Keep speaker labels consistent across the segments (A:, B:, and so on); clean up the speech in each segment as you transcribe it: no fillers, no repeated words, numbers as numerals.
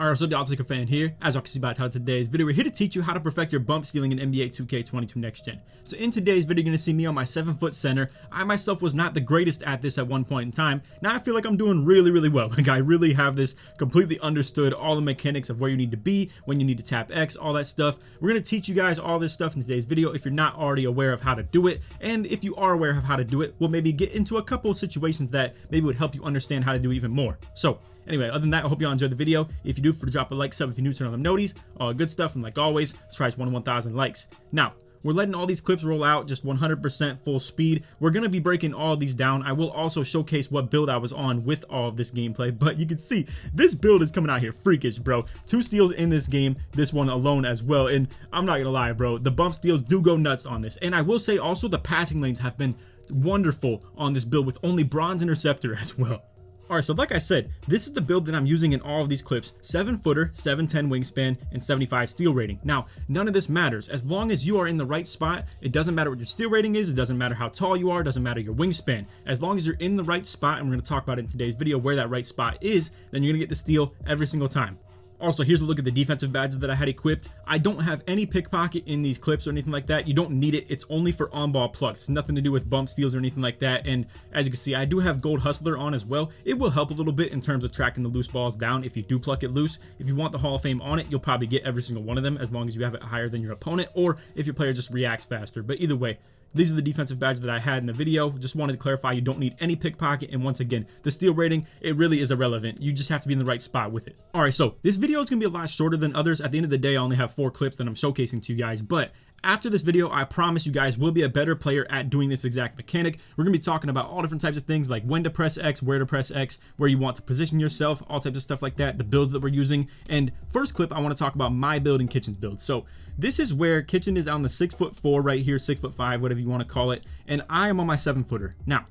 A: Alright, what's up y'all, it's LakerFan here. As y'all can see by the title of today's video, we're here to teach you how to perfect your bump stealing in NBA 2K22 Next Gen. So in today's video, you're going to see me on my 7-foot center. I myself was not the greatest at this at one point in time. Now I feel like I'm doing really well. Like I really have this completely understood, all the mechanics of where you need to be, when you need to tap X, all that stuff. We're going to teach you guys all this stuff in today's video if you're not already aware of how to do it. And if you are aware of how to do it, we'll maybe get into a couple of situations that maybe would help you understand how to do even more. So anyway, other than that, I hope you all enjoyed the video. If you do, drop a like, sub if you're new, turn on them noties, all good stuff, and like always, let's try 1,000 likes. Now, we're letting all these clips roll out just 100% full speed. We're going to be breaking all of these down. I will also showcase what build I was on with all of this gameplay, but you can see this build is coming out here freakish, bro. 2 steals in this game, this one alone as well, and I'm not gonna lie, bro, the bump steals do go nuts on this. And I will say also the passing lanes have been wonderful on this build with only bronze interceptor as well. Alright, so like I said, this is the build that I'm using in all of these clips. 7-footer, 7'10 wingspan, and 75 steal rating. Now, none of this matters. As long as you are in the right spot, it doesn't matter what your steal rating is, it doesn't matter how tall you are, it doesn't matter your wingspan. As long as you're in the right spot, and we're going to talk about it in today's video where that right spot is, then you're going to get the steal every single time. Also, here's a look at the defensive badges that I had equipped. I don't have any pickpocket in these clips or anything like that. You don't need it. It's only for on-ball plucks. It's nothing to do with bump steals or anything like that. And as you can see, I do have Gold Hustler on as well. It will help a little bit in terms of tracking the loose balls down if you do pluck it loose. If you want the Hall of Fame on it, you'll probably get every single one of them as long as you have it higher than your opponent or if your player just reacts faster. But either way, these are the defensive badges that I had in the video. Just wanted to clarify, you don't need any pickpocket. And once again, the steal rating, it really is irrelevant. You just have to be in the right spot with it. All right, so this video is going to be a lot shorter than others. At the end of the day, I only have 4 clips that I'm showcasing to you guys. But after this video, I promise you guys will be a better player at doing this exact mechanic. We're going to be talking about all different types of things like when to press X, where to press X, where you want to position yourself, all types of stuff like that, the builds that we're using. And first clip, I want to talk about my build and Kitchen's build. So this is where Kitchen is on the 6'4" right here, 6'5", whatever you want to call it. And I am on my 7-footer. Now,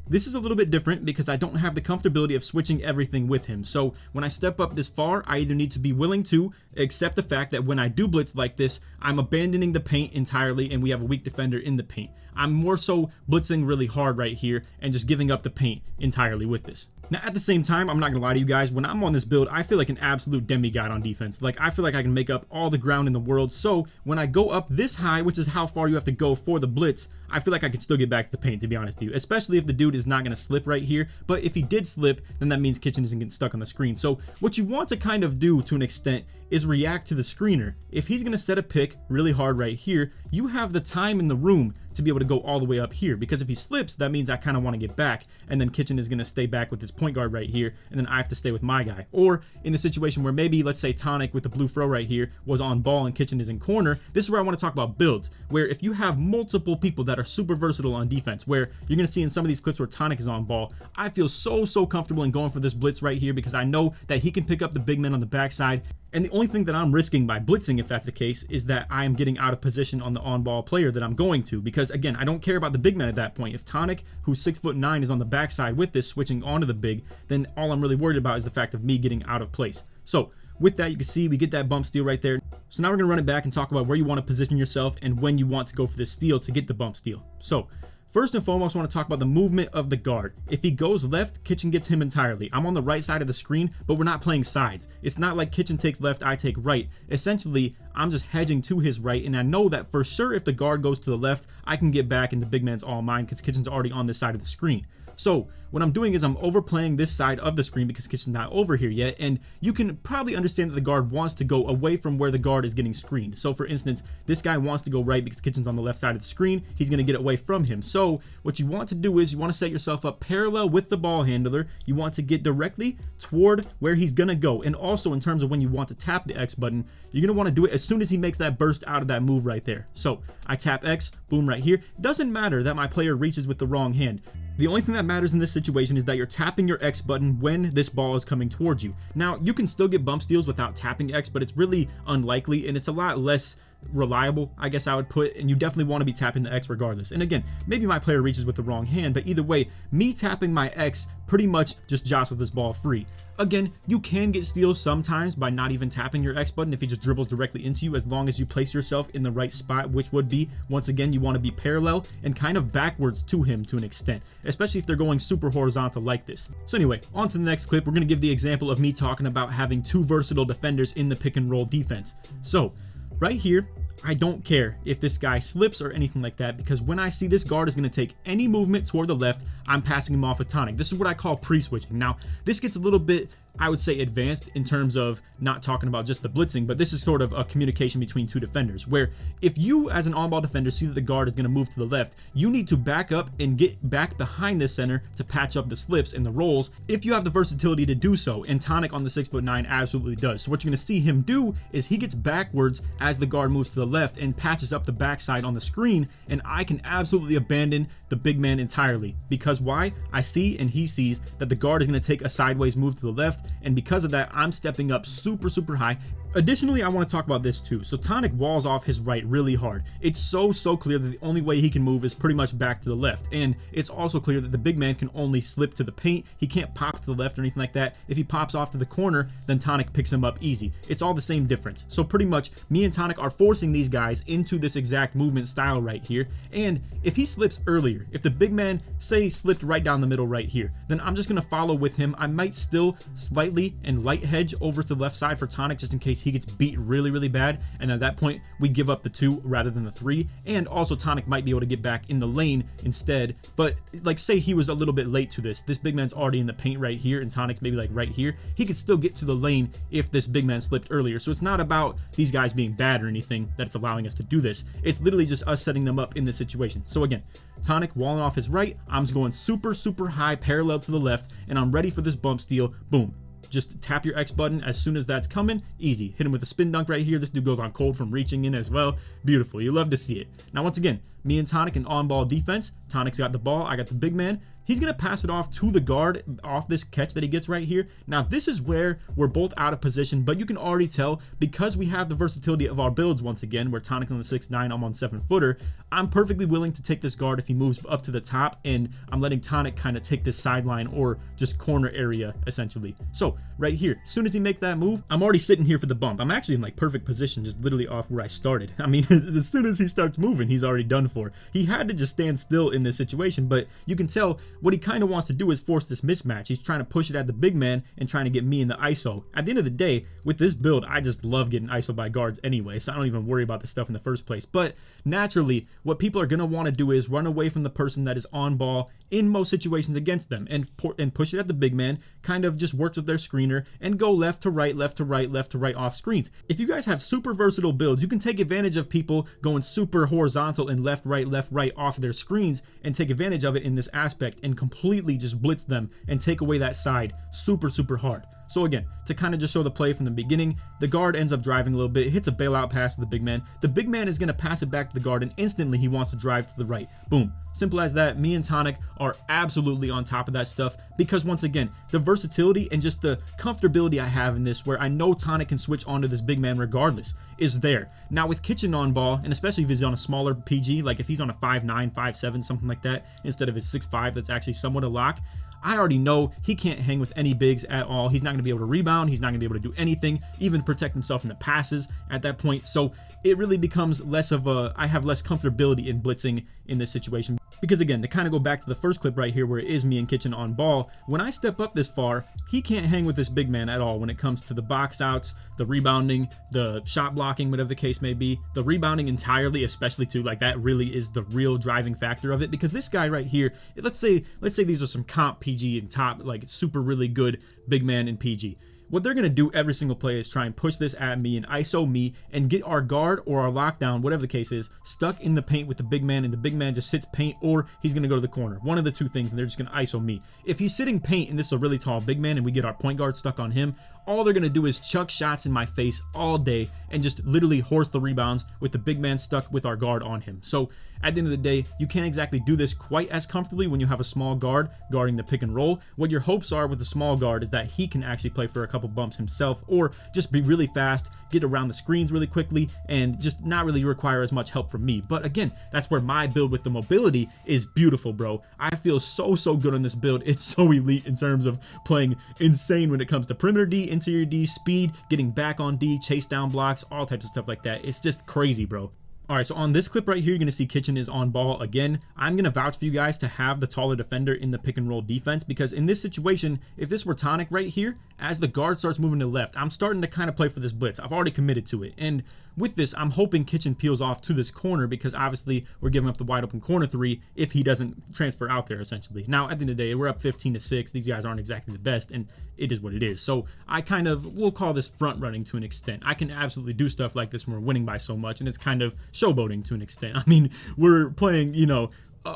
A: this is a little bit different because I don't have the comfortability of switching everything with him. So when I step up this far, I either need to be willing to accept the fact that when I do blitz like this, I'm abandoning the paint entirely and we have a weak defender in the paint. I'm more so blitzing really hard right here and just giving up the paint entirely with this. Now, at the same time, I'm not gonna lie to you guys, when I'm on this build, I feel like an absolute demigod on defense. Like, I feel like I can make up all the ground in the world. So when I go up this high, which is how far you have to go for the blitz, I feel like I can still get back to the paint, to be honest with you, especially if the dude is not gonna slip right here. But if he did slip, then that means Kitchen isn't getting stuck on the screen. So what you want to kind of do to an extent is react to the screener. If he's gonna set a pick really hard right here, you have the time in the room to be able to go all the way up here, because if he slips, that means I kind of want to get back, and then Kitchen is going to stay back with his point guard right here, and then I have to stay with my guy. Or in the situation where maybe, let's say Tonic with the blue fro right here was on ball and Kitchen is in corner, this is where I want to talk about builds, where if you have multiple people that are super versatile on defense, where you're going to see in some of these clips where Tonic is on ball, I feel so comfortable in going for this blitz right here because I know that he can pick up the big men on the backside. And the only thing that I'm risking by blitzing, if that's the case, is that I am getting out of position on the on-ball player that I'm going to. Because, again, I don't care about the big man at that point. If Tonic, who's 6'9", is on the backside with this, switching onto the big, then all I'm really worried about is the fact of me getting out of place. So, with that, you can see we get that bump steal right there. So now we're going to run it back and talk about where you want to position yourself and when you want to go for this steal to get the bump steal. So, first and foremost, I want to talk about the movement of the guard. If he goes left, Kitchen gets him entirely. I'm on the right side of the screen, but we're not playing sides. It's not like Kitchen takes left, I take right. Essentially, I'm just hedging to his right, and I know that for sure if the guard goes to the left, I can get back and the big man's all mine because Kitchen's already on this side of the screen. So what I'm doing is I'm overplaying this side of the screen because Kitchen's not over here yet, and you can probably understand that the guard wants to go away from where the guard is getting screened. So for instance, this guy wants to go right because Kitchen's on the left side of the screen. He's going to get away from him. So what you want to do is you want to set yourself up parallel with the ball handler. You want to get directly toward where he's going to go. And also in terms of when you want to tap the X button, you're going to want to do it as soon as he makes that burst out of that move right there. So I tap X, boom, right here. It doesn't matter that my player reaches with the wrong hand. The only thing that matters in this situation is that you're tapping your X button when this ball is coming towards you. Now, you can still get bump steals without tapping X, but it's really unlikely, and it's a lot less reliable, I guess I would put, and you definitely want to be tapping the X regardless. And again, maybe my player reaches with the wrong hand, but either way, me tapping my X pretty much just jostles this ball free. Again, you can get steals sometimes by not even tapping your X button if he just dribbles directly into you, as long as you place yourself in the right spot, which would be, once again, you want to be parallel and kind of backwards to him to an extent, especially if they're going super horizontal like this. So anyway, on to the next clip. We're going to give the example of me talking about having two versatile defenders in the pick and roll defense. So right here, I don't care if this guy slips or anything like that, because when I see this guard is going to take any movement toward the left, I'm passing him off with tonic. This is what I call pre-switching. Now, this gets a little bit, I would say, advanced in terms of not talking about just the blitzing, but this is sort of a communication between two defenders, where if you as an on-ball defender see that the guard is going to move to the left, you need to back up and get back behind this center to patch up the slips and the rolls if you have the versatility to do so, and Tonic on the 6'9" absolutely does. So what you're going to see him do is he gets backwards as the guard moves to the left and patches up the backside on the screen, and I can absolutely abandon the big man entirely. Because why? I see and he sees that the guard is going to take a sideways move to the left, and because of that, I'm stepping up super high. Additionally, I want to talk about this too. So Tonic walls off his right really hard. It's so clear that the only way he can move is pretty much back to the left, and it's also clear that the big man can only slip to the paint. He can't pop to the left or anything like that. If he pops off to the corner, then Tonic picks him up easy. It's all the same difference. So pretty much me and Tonic are forcing these guys into this exact movement style right here, and if he slips earlier, if the big man say slipped right down the middle right here, then I'm just going to follow with him. I might still slightly and light hedge over to the left side for Tonic just in case he gets beat really bad, and at that point we give up the 2 rather than the 3, and also Tonic might be able to get back in the lane instead. But like, say he was a little bit late to this big man's already in the paint right here and Tonic's maybe like right here, he could still get to the lane if this big man slipped earlier. So it's not about these guys being bad or anything that's allowing us to do this. It's literally just us setting them up in this situation. So again, Tonic walling off his right, I'm just going super high parallel to the left, and I'm ready for this bump steal. Boom. Just tap your X button as soon as that's coming. Easy. Hit him with a spin dunk right here. This dude goes on cold from reaching in as well. Beautiful. You love to see it. Now, once again, me and Tonic in on-ball defense. Tonic's got the ball. I got the big man. He's going to pass it off to the guard off this catch that he gets right here. Now, this is where we're both out of position, but you can already tell because we have the versatility of our builds once again, where Tonic's on the 6'9", I'm on 7-footer. I'm perfectly willing to take this guard if he moves up to the top, and I'm letting Tonic kind of take this sideline or just corner area, essentially. So, right here, as soon as he makes that move, I'm already sitting here for the bump. I'm actually in like perfect position, just literally off where I started. I mean, as soon as he starts moving, he's already done for. He had to just stand still in this situation, but you can tell what he kind of wants to do is force this mismatch. He's trying to push it at the big man and trying to get me in the ISO. At the end of the day, with this build, I just love getting ISO by guards anyway, so I don't even worry about this stuff in the first place. But naturally, what people are going to want to do is run away from the person that is on ball in most situations against them and push it at the big man, kind of just works with their screener and go left to right off screens. If you guys have super versatile builds, you can take advantage of people going super horizontal and left, right off their screens and take advantage of it in this aspect and completely just blitz them and take away that side super hard. So again, to kind of just show the play from the beginning, the guard ends up driving a little bit, hits a bailout pass to the big man. The big man is going to pass it back to the guard, and instantly he wants to drive to the right. Boom. Simple as that. Me and Tonic are absolutely on top of that stuff because, once again, the versatility and just the comfortability I have in this, where I know Tonic can switch onto this big man regardless, is there. Now with Kitchen on ball, and especially if he's on a smaller PG, like if he's on a 5'9", 5'7", something like that, instead of his 6'5", that's actually somewhat a lock, I already know he can't hang with any bigs at all. He's not going to be able to rebound. He's not going to be able to do anything, even protect himself in the passes at that point. So it really becomes less of a, I have less comfortability in blitzing in this situation. Because again, to kind of go back to the first clip right here where it is me and Kitchen on ball, when I step up this far, he can't hang with this big man at all when it comes to the box outs, the rebounding, the shot blocking, whatever the case may be. The rebounding entirely, especially too, like that really is the real driving factor of it, because this guy right here, let's say these are some comp PG and top, like super really good big man in PG. What they're going to do every single play is try and push this at me and ISO me and get our guard or our lockdown, whatever the case is, stuck in the paint with the big man, and the big man just sits paint, or he's going to go to the corner. One of the two things, and they're just going to ISO me. If he's sitting paint and this is a really tall big man and we get our point guard stuck on him, all they're going to do is chuck shots in my face all day and just literally horse the rebounds with the big man stuck with our guard on him. So at the end of the day, you can't exactly do this quite as comfortably when you have a small guard guarding the pick and roll. What your hopes are with the small guard is that he can actually play for a couple bumps himself, or just be really fast, get around the screens really quickly, and just not really require as much help from me. But again, that's where my build with the mobility is beautiful, bro. I feel so good on this build. It's so elite in terms of playing insane when it comes to perimeter D, interior D, speed, getting back on D, chase down blocks, all types of stuff like that. It's just crazy, bro. Alright, so on this clip right here, you're going to see Kitchen is on ball again. I'm going to vouch for you guys to have the taller defender in the pick and roll defense, because in this situation, if this were Tonic right here, as the guard starts moving to the left, I'm starting to kind of play for this blitz. I've already committed to it. And with this, I'm hoping Kitchen peels off to this corner, because obviously we're giving up the wide open corner three if he doesn't transfer out there, essentially. Now, at the end of the day, we're up 15-6. These guys aren't exactly the best, and it is what it is. So I kind of, we'll call this front running to an extent. I can absolutely do stuff like this when we're winning by so much, and it's kind of showboating to an extent. I mean, we're playing,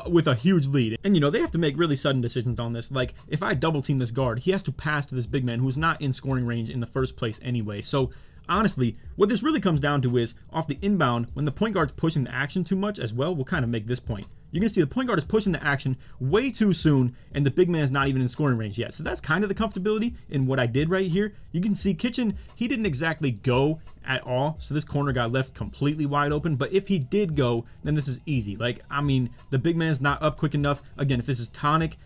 A: with a huge lead, and they have to make really sudden decisions on this. Like, if I double team this guard, he has to pass to this big man who's not in scoring range in the first place anyway. So honestly, what this really comes down to is off the inbound, when the point guard's pushing the action too much as well, we'll kind of make this point. You're going to see the point guard is pushing the action way too soon, and the big man is not even in scoring range yet. So that's kind of the comfortability in what I did right here. You can see Kitchen, he didn't exactly go at all, so this corner got left completely wide open. But if he did go, then this is easy. Like, I mean, the big man is not up quick enough. Again, if this is Tonic,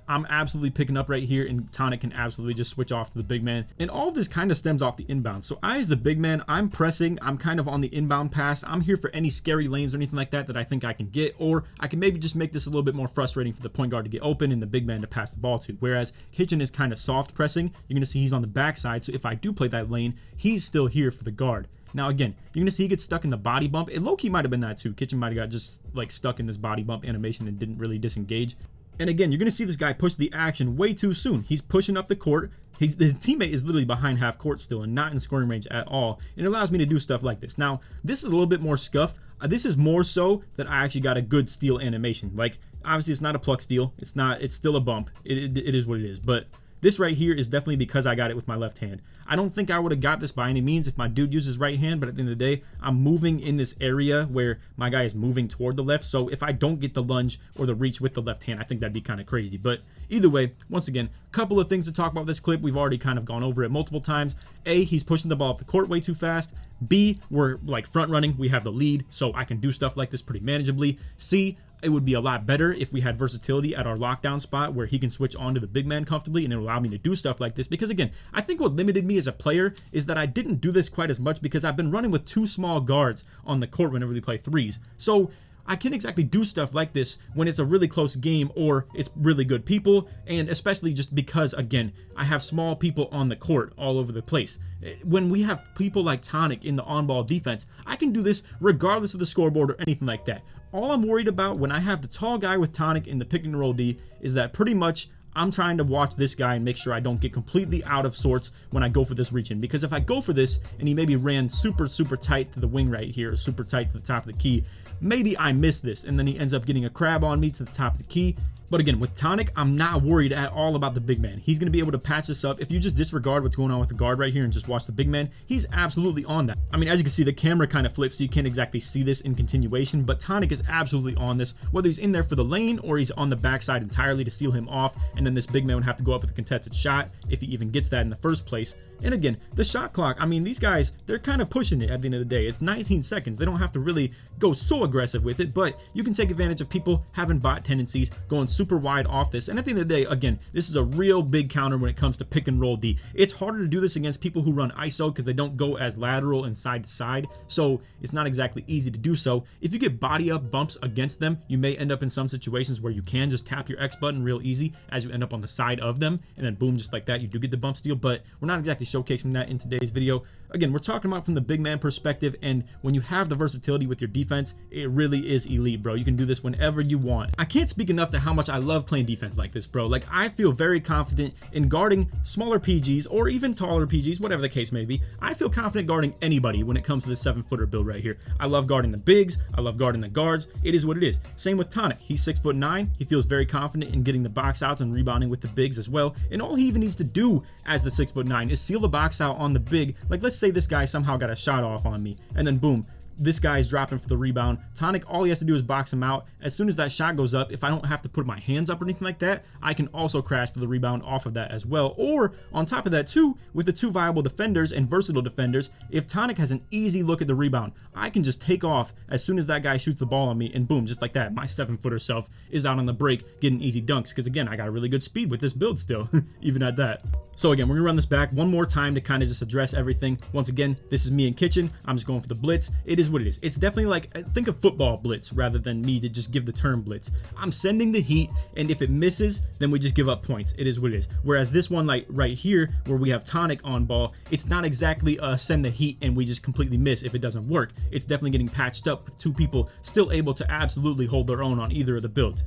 A: I'm absolutely picking up right here, and Tonic can absolutely just switch off to the big man. And all of this kind of stems off the inbound. So I, as the big man, I'm pressing. I'm kind of on the inbound pass. I'm here for any scary lanes or anything like that that I think I can get, or I can maybe just make this a little bit more frustrating for the point guard to get open and the big man to pass the ball to. Whereas Kitchen is kind of soft pressing. You're going to see he's on the backside, so if I do play that lane, he's still here for the guard. Now again, you're going to see he gets stuck in the body bump. It low-key might have been that too. Kitchen might have got just like stuck in this body bump animation and didn't really disengage. And again, you're going to see this guy push the action way too soon. He's pushing up the court. His teammate is literally behind half court still and not in scoring range at all. And it allows me to do stuff like this. Now, this is a little bit more scuffed. This is more so that I actually got a good steal animation. Like, obviously it's not a pluck steal. It's still a bump. It is what it is. But this right here is definitely because I got it with my left hand. I don't think I would have got this by any means if my dude uses right hand, but at the end of the day, I'm moving in this area where my guy is moving toward the left. So if I don't get the lunge or the reach with the left hand, I think that'd be kind of crazy. But either way, once again, a couple of things to talk about this clip. We've already kind of gone over it multiple times. A, he's pushing the ball up the court way too fast. B, we're like front running. We have the lead, so I can do stuff like this pretty manageably. C, it would be a lot better if we had versatility at our lockdown spot where he can switch on to the big man comfortably, and it will allow me to do stuff like this. Because again, I think what limited me as a player is that I didn't do this quite as much because I've been running with two small guards on the court whenever we play threes. So I can't exactly do stuff like this when it's a really close game or it's really good people, and especially just because, again, I have small people on the court all over the place. When we have people like Tonic in the on-ball defense, I can do this regardless of the scoreboard or anything like that. All I'm worried about when I have the tall guy with Tonic in the pick and roll D is that pretty much I'm trying to watch this guy and make sure I don't get completely out of sorts when I go for this reach in. Because if I go for this and he maybe ran super tight to the wing right here, or super tight to the top of the key, maybe I miss this and then he ends up getting a crab on me to the top of the key. But again, with Tonic, I'm not worried at all about the big man. He's going to be able to patch this up. If you just disregard what's going on with the guard right here and just watch the big man, he's absolutely on that. I mean, as you can see, the camera kind of flips, so you can't exactly see this in continuation, but Tonic is absolutely on this, whether he's in there for the lane or he's on the backside entirely to seal him off, and then this big man would have to go up with a contested shot if he even gets that in the first place. And again, the shot clock, I mean, these guys, they're kind of pushing it at the end of the day. It's 19 seconds. They don't have to really go so aggressive with it, but you can take advantage of people having bot tendencies, going super wide off this. And at the end of the day, again, this is a real big counter when it comes to pick and roll D. It's harder to do this against people who run ISO because they don't go as lateral and side to side, so it's not exactly easy to do so. If you get body up bumps against them, you may end up in some situations where you can just tap your X button real easy as you end up on the side of them, and then boom, just like that, you do get the bump steal. But we're not exactly showcasing that in today's video. again, we're talking about from the big man perspective, and when you have the versatility with your defense, it really is elite, bro. You can do this whenever you want. I can't speak enough to how much I love playing defense like this, bro. Like, I feel very confident in guarding smaller PGs or even taller PGs, whatever the case may be. I feel confident guarding anybody when it comes to the 7-footer build right here. I love guarding the bigs. I love guarding the guards. It is what it is. Same with Tonic. He's 6'9". He feels very confident in getting the box outs and rebounding with the bigs as well. And all he even needs to do as the 6'9" is seal the box out on the big. Like, let's say this guy somehow got a shot off on me, and then boom, this guy is dropping for the rebound. Tonic, all he has to do is box him out. As soon as that shot goes up, if I don't have to put my hands up or anything like that, I can also crash for the rebound off of that as well. Or on top of that too, with the 2 viable defenders and versatile defenders, if Tonic has an easy look at the rebound, I can just take off as soon as that guy shoots the ball on me, and boom, just like that, my 7-footer self is out on the break getting easy dunks, because again, I got really good speed with this build still, even at that. So again, we're gonna run this back one more time to kind of just address everything. Once again, this is me in kitchen. I'm just going for the blitz. It is what it is. It's definitely like, think of football blitz rather than me to just give the term blitz. I'm sending the heat, and if it misses, then we just give up points. It is what it is. Whereas this one, like right here, where we have Tonic on ball, it's not exactly send the heat and we just completely miss if it doesn't work. It's definitely getting patched up with 2 people still able to absolutely hold their own on either of the builds.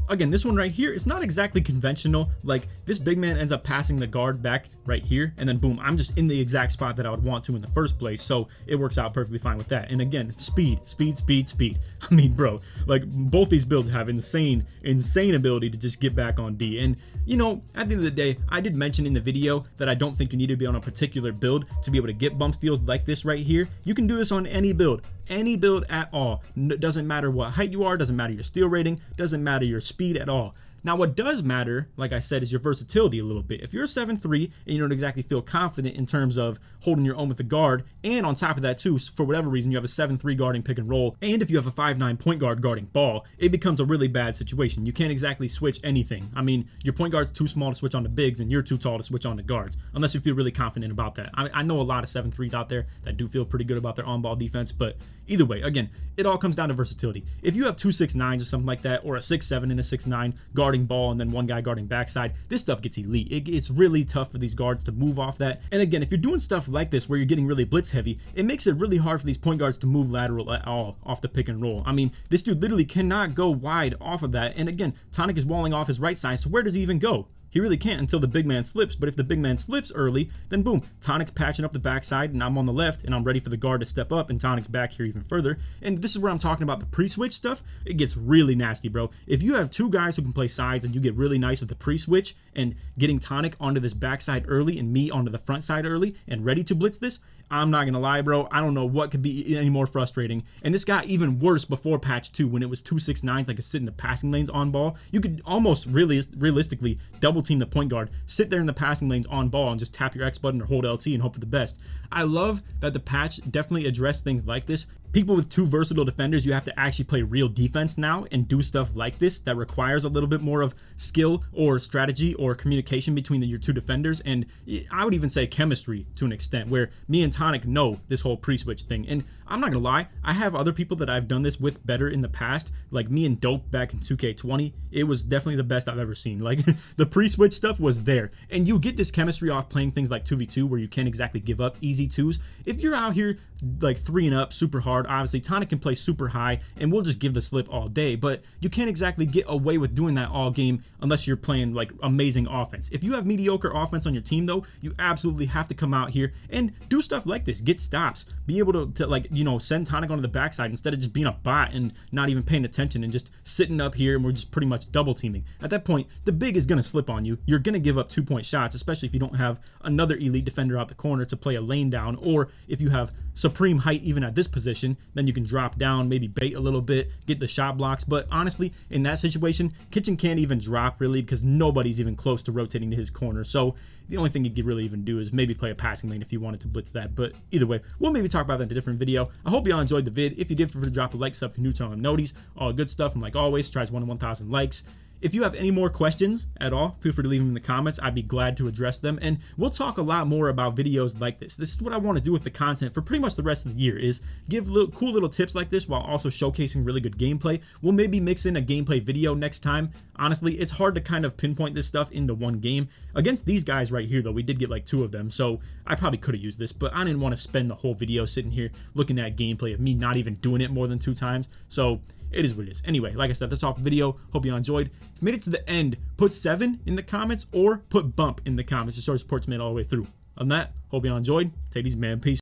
A: Again, this one right here, it's not exactly conventional. Like, this big man ends up passing the guard back right here, and then boom, I'm just in the exact spot that I would want to in the first place, so it works out perfectly fine with that. And again, speed. I mean, bro, like, both these builds have insane ability to just get back on D. And, you know, at the end of the day, I did mention in the video that I don't think you need to be on a particular build to be able to get bump steals like this right here. You can do this on any build at all. Doesn't matter what height you are, doesn't matter your steal rating, doesn't matter your speed at all. Now, what does matter, like I said, is your versatility a little bit. If you're 7'3" and you don't exactly feel confident in terms of holding your own with the guard, and on top of that too, for whatever reason, you have a 7'3" guarding pick and roll, and if you have a 5'9" point guard guarding ball, it becomes a really bad situation. You can't exactly switch anything. I mean, your point guard's too small to switch on the bigs, and you're too tall to switch on the guards, unless you feel really confident about that. I know a lot of 7'3s out there that do feel pretty good about their on-ball defense, but either way, again, it all comes down to versatility. If you have 2 6'9s or something like that, or a 6'7" and a 6'9 guarding ball, and then one guy guarding backside, this stuff gets elite. It's really tough for these guards to move off that. And again, if you're doing stuff like this where you're getting really blitz heavy, it makes it really hard for these point guards to move lateral at all off the pick and roll. I mean, this dude literally cannot go wide off of that. And again, Tonic is walling off his right side, so where does he even go? He really can't until the big man slips, but if the big man slips early, then boom, Tonic's patching up the backside, and I'm on the left, and I'm ready for the guard to step up, and Tonic's back here even further. And this is where I'm talking about the pre-switch stuff. It gets really nasty, bro. If you have 2 guys who can play sides, and you get really nice with the pre-switch, and getting Tonic onto this backside early, and me onto the front side early, and ready to blitz this, I'm not gonna lie, bro, I don't know what could be any more frustrating. And this got even worse before patch 2, when it was 2 6'9s that could sit in the passing lanes on ball. You could almost realistically double team the point guard, sit there in the passing lanes on ball, and just tap your X button or hold LT and hope for the best. I love that the patch definitely addressed things like this. People with 2 versatile defenders, you have to actually play real defense now and do stuff like this that requires a little bit more of skill or strategy or communication between your 2 defenders, and I would even say chemistry to an extent, where me and Tonic know this whole pre-switch thing. And I'm not gonna lie, I have other people that I've done this with better in the past, like me and Dope back in 2K20. It was definitely the best I've ever seen. Like, the pre-switch stuff was there, and you get this chemistry off playing things like 2v2 where you can't exactly give up easy 2s. If you're out here like 3 and up super hard, obviously Tonic can play super high and we'll just give the slip all day, but you can't exactly get away with doing that all game unless you're playing like amazing offense. If you have mediocre offense on your team though, you absolutely have to come out here and do stuff like this, get stops, be able to like, you know, send Tonic onto the backside instead of just being a bot and not even paying attention and just sitting up here and we're just pretty much double teaming. At that point, the big is gonna slip on you. You're gonna give up 2-point shots, especially if you don't have another elite defender out the corner to play a lane down, or if you have supreme height even at this position, then you can drop down, maybe bait a little bit, get the shot blocks. But honestly, in that situation, Kitchen can't even drop really because nobody's even close to rotating to his corner. So the only thing you could really even do is maybe play a passing lane if you wanted to blitz that. But either way, we'll maybe talk about that in a different video. I hope y'all enjoyed the vid. If you did, feel free to drop a like, sub if you're new to noties, all good stuff. And like always, tries 1 to 1,000 likes. if you have any more questions at all, feel free to leave them in the comments. I'd be glad to address them, and we'll talk a lot more about videos like this. This is what I want to do with the content for pretty much the rest of the year, is give cool little tips like this while also showcasing really good gameplay. We'll maybe mix in a gameplay video next time. Honestly, it's hard to kind of pinpoint this stuff into one game. Against these guys right here, though, we did get like 2 of them, so I probably could have used this, but I didn't want to spend the whole video sitting here looking at gameplay of me not even doing it more than 2 times. So it is what it is. Anyway, like I said, that's all for the video. Hope you all enjoyed. If you made it to the end, put 7 in the comments or put bump in the comments to show support made all the way through. On that, hope you all enjoyed. Take these, man. Peace.